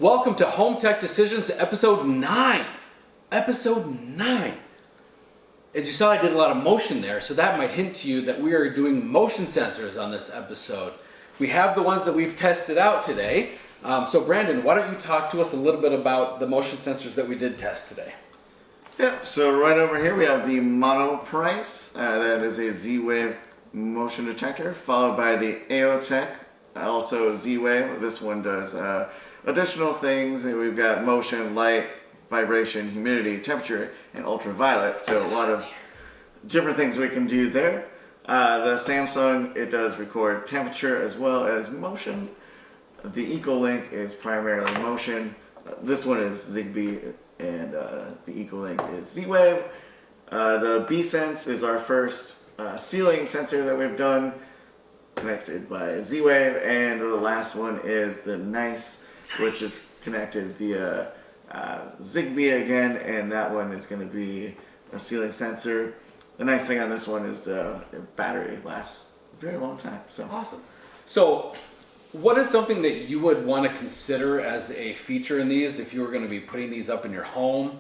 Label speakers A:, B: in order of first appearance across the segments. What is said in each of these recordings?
A: Welcome to Home Tech Decisions, episode 9. Episode 9. As you saw, I did a lot of motion there, so that might hint to you that we are doing motion sensors on this episode. We have the ones that we've tested out today. So Brandon, why don't you talk to us a little bit about the motion sensors that we did test today?
B: Yeah, so right over here we have the Monoprice, that is a Z-Wave motion detector, followed by the AOTech, also Z-Wave. This one does additional things, and we've got motion, light, vibration, humidity, temperature, and ultraviolet. So a lot of different things we can do there. The Samsung, it does record temperature as well as motion. The EcoLink is primarily motion. This one is Zigbee, and the EcoLink is Z-Wave. The B-Sense is our first ceiling sensor that we've done, connected by Z-Wave, and the last one is the Nice, which is connected via Zigbee again, and that one is going to be a ceiling sensor. The nice thing on this one is the battery lasts a very long time. So
A: awesome. So what is something that you would want to consider as a feature in these if you were going to be putting these up in your home?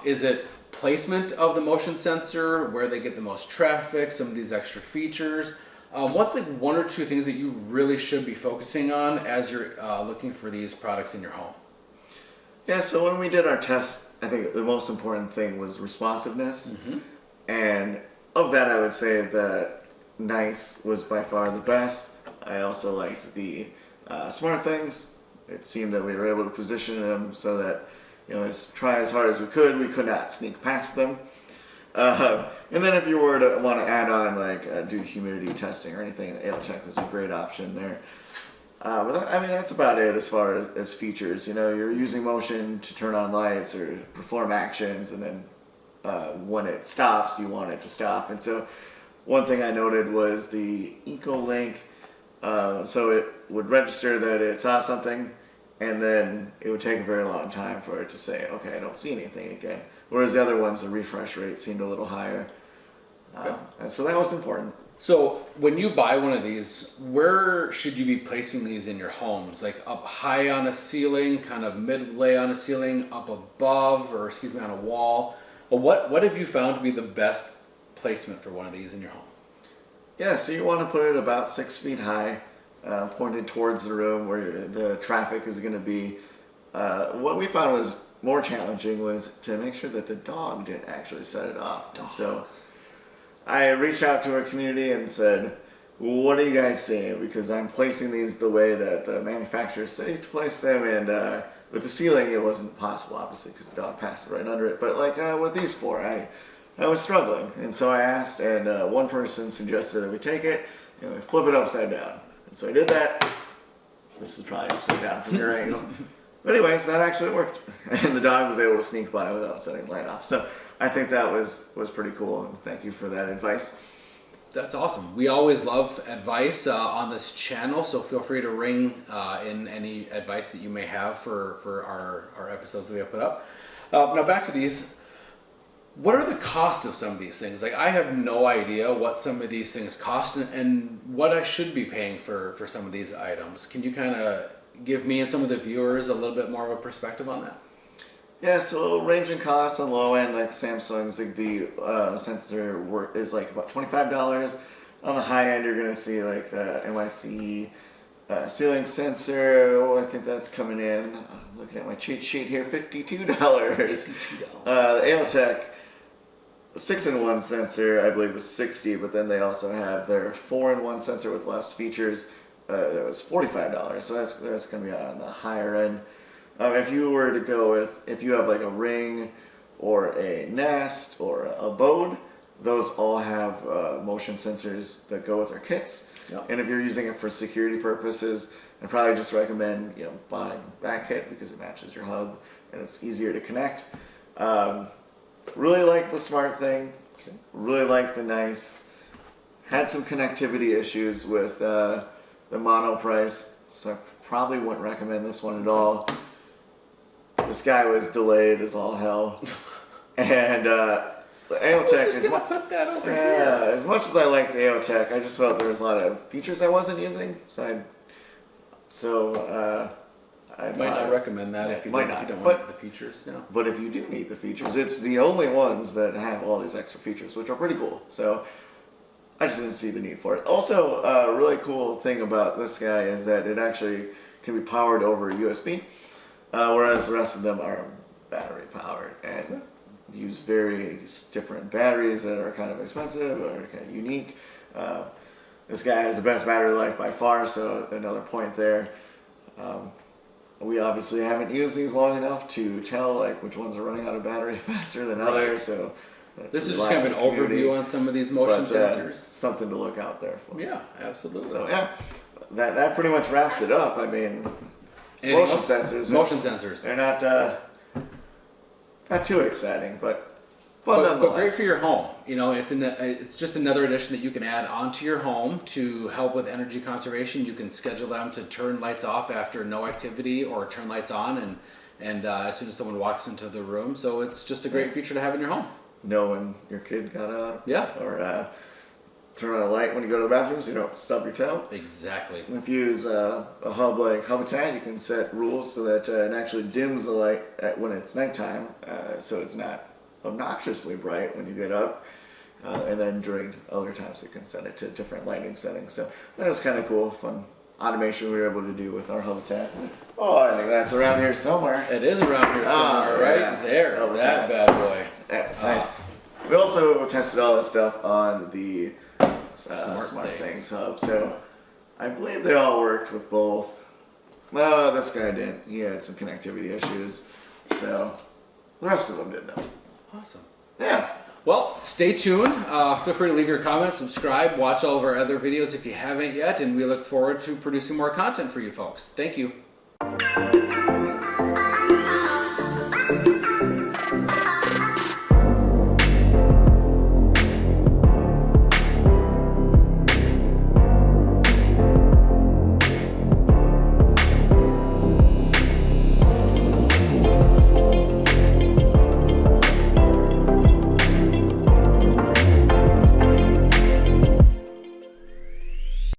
A: Is it placement of the motion sensor, where they get the most traffic, some of these extra features? What's like one or two things that you really should be focusing on as you're looking for these products in your home?
B: yeah, so when we did our test, I think the most important thing was responsiveness.
A: Mm-hmm.
B: And of that, I would say that Nice was by far the best. I also liked the SmartThings. It seemed that we were able to position them so that, try as hard as we could not sneak past them. And then if you were to want to add on, do humidity testing or anything, AOTech was a great option there. But that's about it as far as features. You're using motion to turn on lights or perform actions, and then when it stops, you want it to stop. And so one thing I noted was the EcoLink. So it would register that it saw something, and then it would take a very long time for it to say, okay, I don't see anything again. Whereas the other ones, the refresh rate seemed a little higher. And so that was important.
A: So when you buy one of these, where should you be placing these in your homes? Like up high on a ceiling, kind of mid-lay on a ceiling, up above, or on a wall? Well, what have you found to be the best placement for one of these in your home?
B: Yeah, so you want to put it about 6 feet high, pointed towards the room where the traffic is going to be. What we found was more challenging was to make sure that the dog didn't actually set it off. And so I reached out to our community and said, well, what are you guys seeing? Because I'm placing these the way that the manufacturers say to place them, and with the ceiling it wasn't possible, obviously, because the dog passed right under it. But with these four, I was struggling. And so I asked, and one person suggested that we take it and we flip it upside down. And so I did that. This is probably upside down from your angle. But anyways, that actually worked. And the dog was able to sneak by without setting the light off. So I think that was pretty cool, and thank you for that advice.
A: That's awesome. We always love advice on this channel, so feel free to ring in any advice that you may have for our episodes that we have put up. Now back to these. What are the costs of some of these things? Like, I have no idea what some of these things cost and what I should be paying for some of these items. Can you kind of give me and some of the viewers a little bit more of a perspective on that?
B: Yeah, so ranging costs on low end, like Samsung Zigbee sensor is like about $25. On the high end, you're going to see like the NYC ceiling sensor. Oh, I think that's coming in. I'm looking at my cheat sheet here, $52. The AOTech 6-in-1 sensor, I believe, was $60, but then they also have their 4-in-1 sensor with less features. That was $45, so that's going to be on the higher end. If you were to go with, if you have like a Ring or a Nest or a Bode, those all have motion sensors that go with their kits.
A: Yep.
B: And if you're using it for security purposes, I'd probably just recommend buying that kit because it matches your hub and it's easier to connect. Really like the SmartThing, really like the Nice. Had some connectivity issues with the Monoprice, so I probably wouldn't recommend this one at all. This guy was delayed as all hell, and the AOTech is as much as I like the AOTech, I just felt there was a lot of features I wasn't using, so
A: I might not recommend that if you don't want the features. Yeah.
B: But if you do need the features, it's the only ones that have all these extra features, which are pretty cool. So I just didn't see the need for it. Also, a really cool thing about this guy is that it actually can be powered over USB, whereas the rest of them are battery powered and use very different batteries that are kind of expensive or kind of unique. This guy has the best battery life by far, so another point there. We obviously haven't used these long enough to tell like which ones are running out of battery faster than others. So
A: this is just kind of an overview on some of these motion sensors.
B: Something to look out there for.
A: Yeah, absolutely.
B: So yeah, that pretty much wraps it up. I mean, motion sensors.
A: Motion sensors.
B: They're not too exciting, but fun nonetheless.
A: But great for your home. You know, it's just another addition that you can add onto your home to help with energy conservation. You can schedule them to turn lights off after no activity or turn lights on and as soon as someone walks into the room. So it's just a great feature to have in your home.
B: Know when your kid got out.
A: Yeah.
B: Or turn on a light when you go to the bathroom so you don't stub your toe.
A: Exactly.
B: If you use a hub like Hubitat, you can set rules so that it actually dims the light when it's nighttime, so it's not obnoxiously bright when you get up. And then during other times you can set it to different lighting settings. So that was kind of cool, fun automation we were able to do with our Hubitat. Oh, I think that's around here somewhere.
A: It is around here somewhere, right there.
B: Hubitat.
A: That bad boy.
B: Yeah, it's nice. We also tested all this stuff on the SmartThings hub. So I believe they all worked with both. Well, this guy didn't. He had some connectivity issues. So the rest of them did though.
A: Awesome.
B: Yeah.
A: Well, stay tuned. Feel free to leave your comments, subscribe, watch all of our other videos if you haven't yet, and we look forward to producing more content for you folks. Thank you.